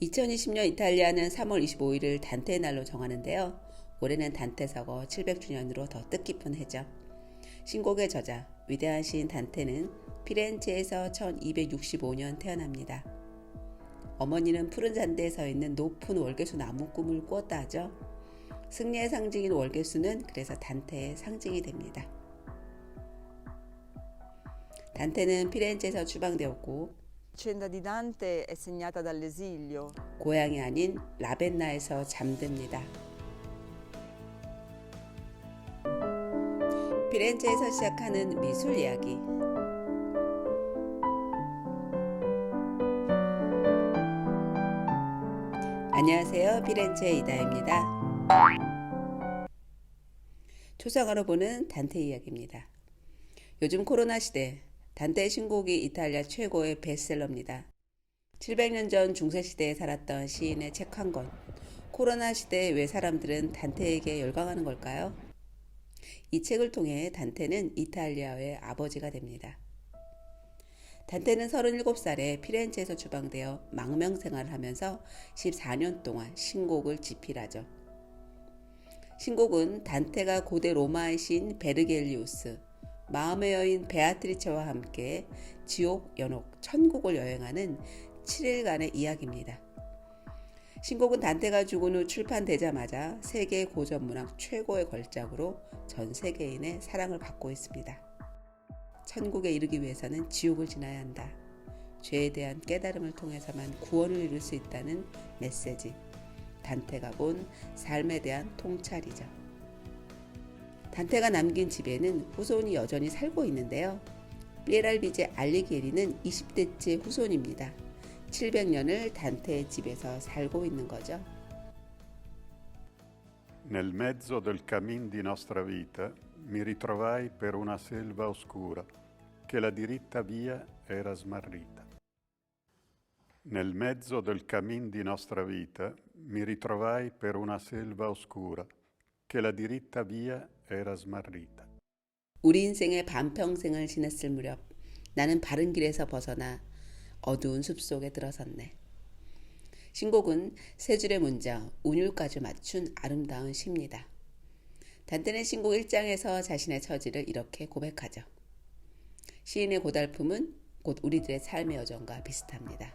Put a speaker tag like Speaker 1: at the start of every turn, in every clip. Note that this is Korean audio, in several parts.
Speaker 1: 2020년 이탈리아는 3월 25일을 단테의 날로 정하는데요. 올해는 단테 서거 700주년으로 더 뜻깊은 해죠. 신곡의 저자, 위대한 시인 단테는 피렌체에서 1265년 태어납니다. 어머니는 푸른 잔디에 서 있는 높은 월계수 나무 꿈을 꾸었다 하죠. 승리의 상징인 월계수는 그래서 단테의 상징이 됩니다. 단테는 피렌체에서 추방되었고
Speaker 2: La vicenda di Dante è segnata dall'esilio.
Speaker 1: 고향이 아닌 라벤나에서 잠듭니다. 피렌체에서 시작하는 미술 이야기. 안녕하세요. 피렌체 이다입니다. 초상화로 보는 단테 이야기입니다. 요즘 코로나 시대, 단테의 신곡이 이탈리아 최고의 베스트셀러입니다. 700년 전 중세시대에 살았던 시인의 책 한 권. 코로나 시대에 왜 사람들은 단테에게 열광하는 걸까요? 이 책을 통해 단테는 이탈리아의 아버지가 됩니다. 단테는 37살에 피렌체에서 추방되어 망명생활을 하면서 14년 동안 신곡을 집필하죠. 신곡은 단테가 고대 로마의 시인 베르겔리우스, 마음의 여인 베아트리체와 함께 지옥, 연옥, 천국을 여행하는 7일간의 이야기입니다. 신곡은 단테가 죽은 후 출판되자마자 세계 고전문학 최고의 걸작으로 전 세계인의 사랑을 받고 있습니다. 천국에 이르기 위해서는 지옥을 지나야 한다. 죄에 대한 깨달음을 통해서만 구원을 이룰 수 있다는 메시지. 단테가 본 삶에 대한 통찰이죠. 단테가 남긴 집에는 후손이 여전히 살고 있는데요. 피에랄비제 알리게리는 20대째 후손입니다. 700년을 단테의 집에서 살고 있는 거죠.
Speaker 3: Nel mezzo del cammin di nostra vita mi ritrovai per una selva oscura che la diritta via era smarrita. Nel mezzo del cammin di nostra vita mi ritrovai per una selva oscura che la diritta via era smarrita.
Speaker 1: 우리 인생의 반평생을 지냈을 무렵 나는 바른 길에서 벗어나 어두운 숲속에 들어섰네. 신곡은 세 줄의 문장, 운율까지 맞춘 아름다운 시입니다. 단테는 신곡 1장에서 자신의 처지를 이렇게 고백하죠. 시인의 고달픔은 곧 우리들의 삶의 여정과 비슷합니다.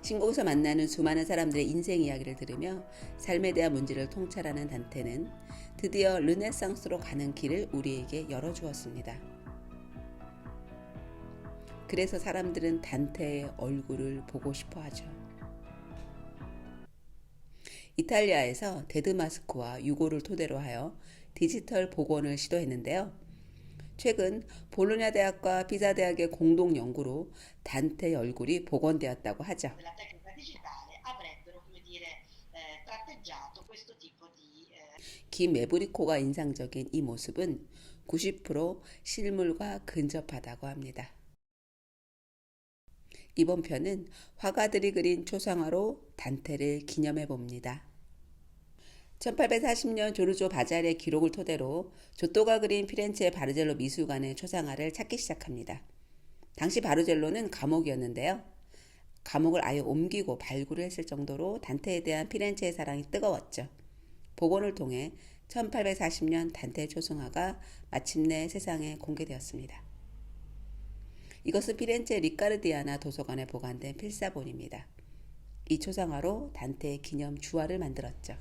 Speaker 1: 신곡에서 만나는 수많은 사람들의 인생 이야기를 들으며 삶에 대한 문제를 통찰하는 단테는 드디어 르네상스로 가는 길을 우리에게 열어주었습니다. 그래서 사람들은 단테의 얼굴을 보고 싶어 하죠. 이탈리아에서 데드마스크와 유고를 토대로 하여 디지털 복원을 시도했는데요. 최근 볼로냐 대학과 피사 대학의 공동 연구로 단테의 얼굴이 복원되었다고 하죠. 긴 메브리코가 인상적인 이 모습은 90% 실물과 근접하다고 합니다. 이번 편은 화가들이 그린 초상화로 단테를 기념해 봅니다. 1840년 조르조 바자리의 기록을 토대로 조또가 그린 피렌체 바르젤로 미술관의 초상화를 찾기 시작합니다. 당시 바르젤로는 감옥이었는데요. 감옥을 아예 옮기고 발굴을 했을 정도로 단테에 대한 피렌체의 사랑이 뜨거웠죠. 복원을 통해 1840년 단테의 초상화가 마침내 세상에 공개되었습니다. 이것은 피렌체 리카르디아나 도서관에 보관된 필사본입니다. 이 초상화로 단테의 기념 주화를 만들었죠.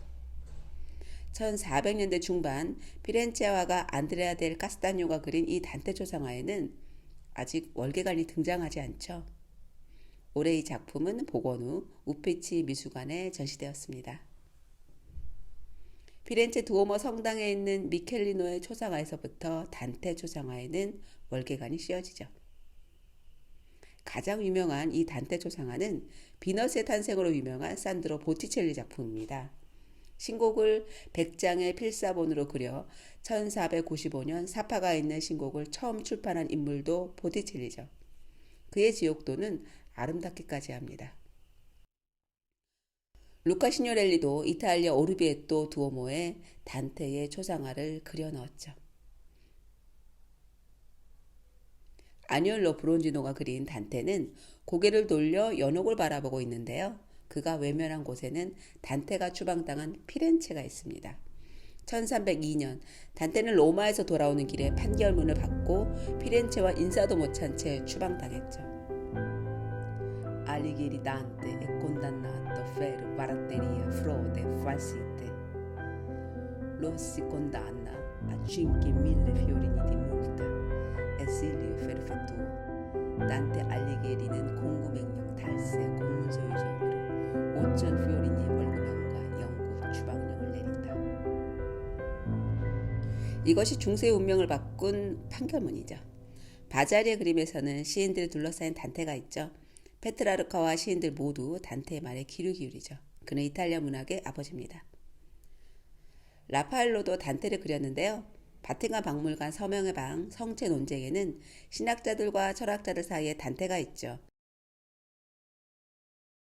Speaker 1: 1400년대 중반 피렌체 화가 안드레아 델 카스타뇨가 그린 이 단테 초상화에는 아직 월계관이 등장하지 않죠. 올해 이 작품은 복원 후 우피치 미술관에 전시되었습니다. 피렌체 두오모 성당에 있는 미켈리노의 초상화에서부터 단테 초상화에는 월계관이 씌워지죠. 가장 유명한 이 단테 초상화는 비너스의 탄생으로 유명한 산드로 보티첼리 작품입니다. 신곡을 100장의 필사본으로 그려 1495년 사파가 있는 신곡을 처음 출판한 인물도 보티첼리죠. 그의 지옥도는 아름답기까지 합니다. 루카 시뇨렐리도 이탈리아 오르비에토 두오모에 단테의 초상화를 그려 넣었죠. 아니올로 브론지노가 그린 단테는 고개를 돌려 연옥을 바라보고 있는데요. 그가 외면한 곳에는 단테가 추방당한 피렌체가 있습니다. 1302년 단테는 로마에서 돌아오는 길에 판결문을 받고 피렌체와 인사도 못한 채 추방당했죠. Alighieri Dante è condannato per baratteria, frode, falsità. Lo si condanna a 5.000 fiorini di multa, esilio perpetuo. 단테 알리게리는 공구맹령, 달세, 공문소유죄로 5,000 fiorini 벌금형과 영구 추방령을 내린다. 이것이 중세의 운명을 바꾼 판결문이죠. 바자리의 그림에서는 시인들을 둘러싸인 단테가 있죠. 페트라르카와 시인들 모두 단테의 말에 귀를 기울이죠. 그는 이탈리아 문학의 아버지입니다. 라파엘로도 단테를 그렸는데요. 바티칸 박물관 서명의 방 성체 논쟁에는 신학자들과 철학자들 사이에 단테가 있죠.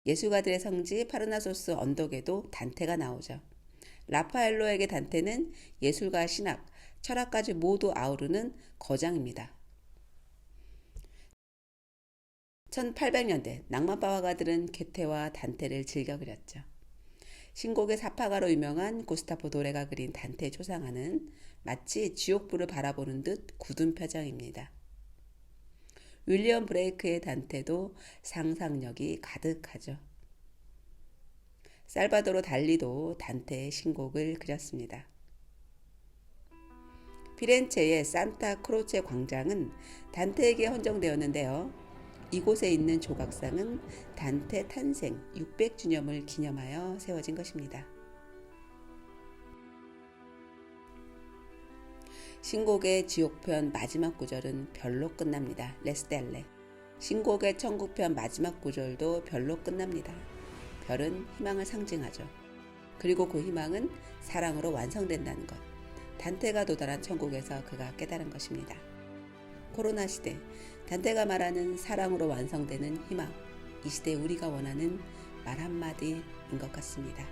Speaker 1: 예술가들의 성지 파르나소스 언덕에도 단테가 나오죠. 라파엘로에게 단테는 예술과 신학, 철학까지 모두 아우르는 거장입니다. 1800년대 낭만파 화가들은 괴테와 단테를 즐겨 그렸죠. 신곡의 사파가로 유명한 구스타포 도레가 그린 단테의 초상화는 마치 지옥불을 바라보는 듯 굳은 표정입니다. 윌리엄 브레이크의 단테도 상상력이 가득하죠. 살바도로 달리도 단테의 신곡을 그렸습니다. 피렌체의 산타 크로체 광장은 단테에게 헌정되었는데요. 이곳에 있는 조각상은 단테 탄생 600주년을 기념하여 세워진 것입니다. 신곡의 지옥편 마지막 구절은 별로 끝납니다. 레스텔레. 신곡의 천국편 마지막 구절도 별로 끝납니다. 별은 희망을 상징하죠. 그리고 그 희망은 사랑으로 완성된다는 것. 단테가 도달한 천국에서 그가 깨달은 것입니다. 코로나 시대, 단테가 말하는 사랑으로 완성되는 희망, 이 시대에 우리가 원하는 말 한마디인 것 같습니다.